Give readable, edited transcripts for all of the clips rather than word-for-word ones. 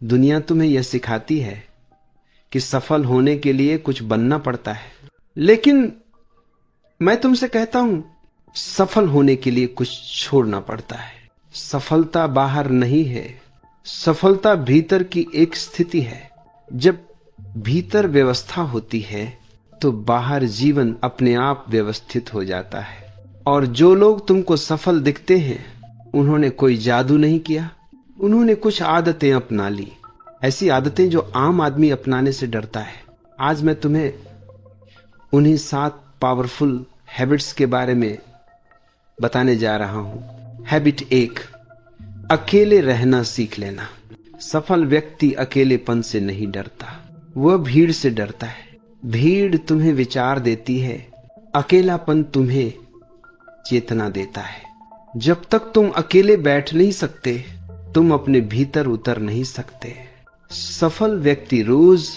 दुनिया तुम्हें यह सिखाती है कि सफल होने के लिए कुछ बनना पड़ता है, लेकिन मैं तुमसे कहता हूं सफल होने के लिए कुछ छोड़ना पड़ता है। सफलता बाहर नहीं है, सफलता भीतर की एक स्थिति है। जब भीतर व्यवस्था होती है तो बाहर जीवन अपने आप व्यवस्थित हो जाता है। और जो लोग तुमको सफल दिखते हैं उन्होंने कोई जादू नहीं किया, उन्होंने कुछ आदतें अपना ली, ऐसी आदतें जो आम आदमी अपनाने से डरता है। आज मैं तुम्हें उन्हीं 7 पावरफुल हैबिट्स के बारे में बताने जा रहा हूं। हैबिट 1, अकेले रहना सीख लेना। सफल व्यक्ति अकेलेपन से नहीं डरता, वह भीड़ से डरता है। भीड़ तुम्हें विचार देती है, अकेलापन तुम्हें चेतना देता है। जब तक तुम अकेले बैठ नहीं सकते तुम अपने भीतर उतर नहीं सकते। सफल व्यक्ति रोज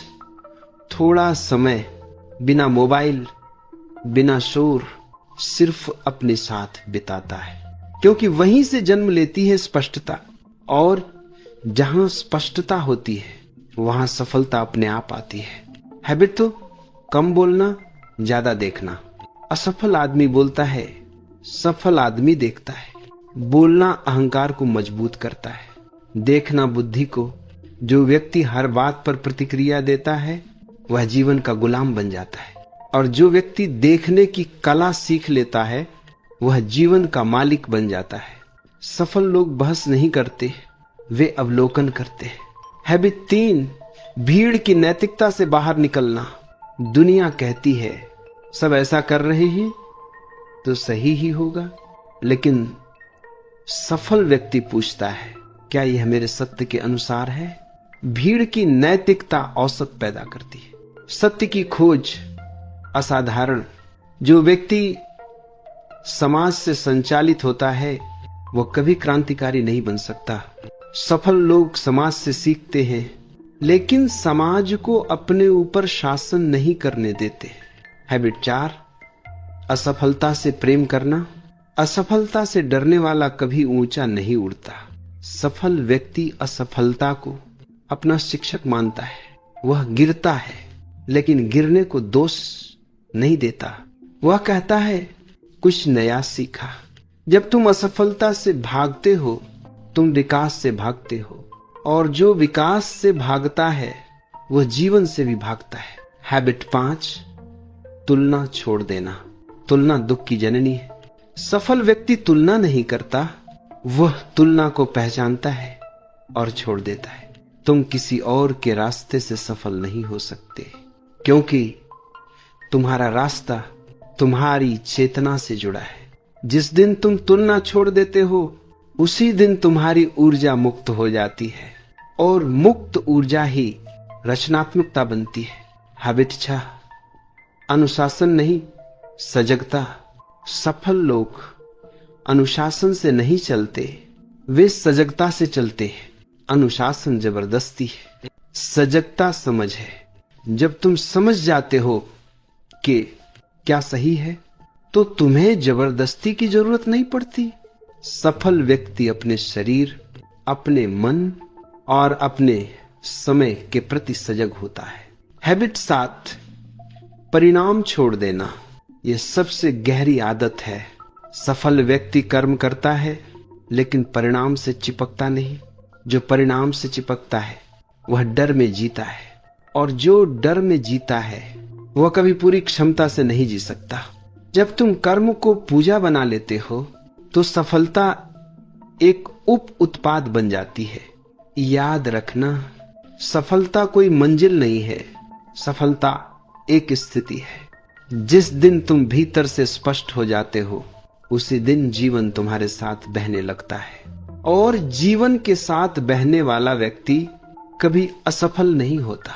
थोड़ा समय बिना मोबाइल, बिना शोर, सिर्फ अपने साथ बिताता है, क्योंकि वहीं से जन्म लेती है स्पष्टता। और जहां स्पष्टता होती है वहां सफलता अपने आप आती है। हैबिट तो कम बोलना, ज्यादा देखना। असफल आदमी बोलता है, सफल आदमी देखता है। बोलना अहंकार को मजबूत करता है, देखना बुद्धि को। जो व्यक्ति हर बात पर प्रतिक्रिया देता है वह जीवन का गुलाम बन जाता है, और जो व्यक्ति देखने की कला सीख लेता है वह जीवन का मालिक बन जाता है। सफल लोग बहस नहीं करते, वे अवलोकन करते हैं। हैबिट 3, भीड़ की नैतिकता से बाहर निकलना। दुनिया कहती है सब ऐसा कर रहे हैं तो सही ही होगा, लेकिन सफल व्यक्ति पूछता है क्या यह मेरे सत्य के अनुसार है? भीड़ की नैतिकता औसत पैदा करती है, सत्य की खोज असाधारण। जो व्यक्ति समाज से संचालित होता है वह कभी क्रांतिकारी नहीं बन सकता। सफल लोग समाज से सीखते हैं, लेकिन समाज को अपने ऊपर शासन नहीं करने देते। हैबिट 4, असफलता से प्रेम करना। असफलता से डरने वाला कभी ऊंचा नहीं उड़ता। सफल व्यक्ति असफलता को अपना शिक्षक मानता है। वह गिरता है लेकिन गिरने को दोष नहीं देता। वह कहता है कुछ नया सीखा। जब तुम असफलता से भागते हो तुम विकास से भागते हो, और जो विकास से भागता है वह जीवन से भी भागता है। हैबिट 5, तुलना छोड़ देना। तुलना दुख की जननी है। सफल व्यक्ति तुलना नहीं करता, वह तुलना को पहचानता है और छोड़ देता है। तुम किसी और के रास्ते से सफल नहीं हो सकते, क्योंकि तुम्हारा रास्ता तुम्हारी चेतना से जुड़ा है। जिस दिन तुम तुलना छोड़ देते हो उसी दिन तुम्हारी ऊर्जा मुक्त हो जाती है, और मुक्त ऊर्जा ही रचनात्मकता बनती है। हैबिट 6, अनुशासन नहीं सजगता। सफल लोग अनुशासन से नहीं चलते, वे सजगता से चलते हैं। अनुशासन जबरदस्ती है, सजगता समझ है। जब तुम समझ जाते हो कि क्या सही है तो तुम्हें जबरदस्ती की जरूरत नहीं पड़ती। सफल व्यक्ति अपने शरीर, अपने मन और अपने समय के प्रति सजग होता है। हैबिट 7, परिणाम छोड़ देना। यह सबसे गहरी आदत है। सफल व्यक्ति कर्म करता है लेकिन परिणाम से चिपकता नहीं। जो परिणाम से चिपकता है वह डर में जीता है, और जो डर में जीता है वह कभी पूरी क्षमता से नहीं जी सकता। जब तुम कर्म को पूजा बना लेते हो तो सफलता एक उप उत्पाद बन जाती है। याद रखना, सफलता कोई मंजिल नहीं है, सफलता एक स्थिति है। जिस दिन तुम भीतर से स्पष्ट हो जाते हो उसी दिन जीवन तुम्हारे साथ बहने लगता है, और जीवन के साथ बहने वाला व्यक्ति कभी असफल नहीं होता।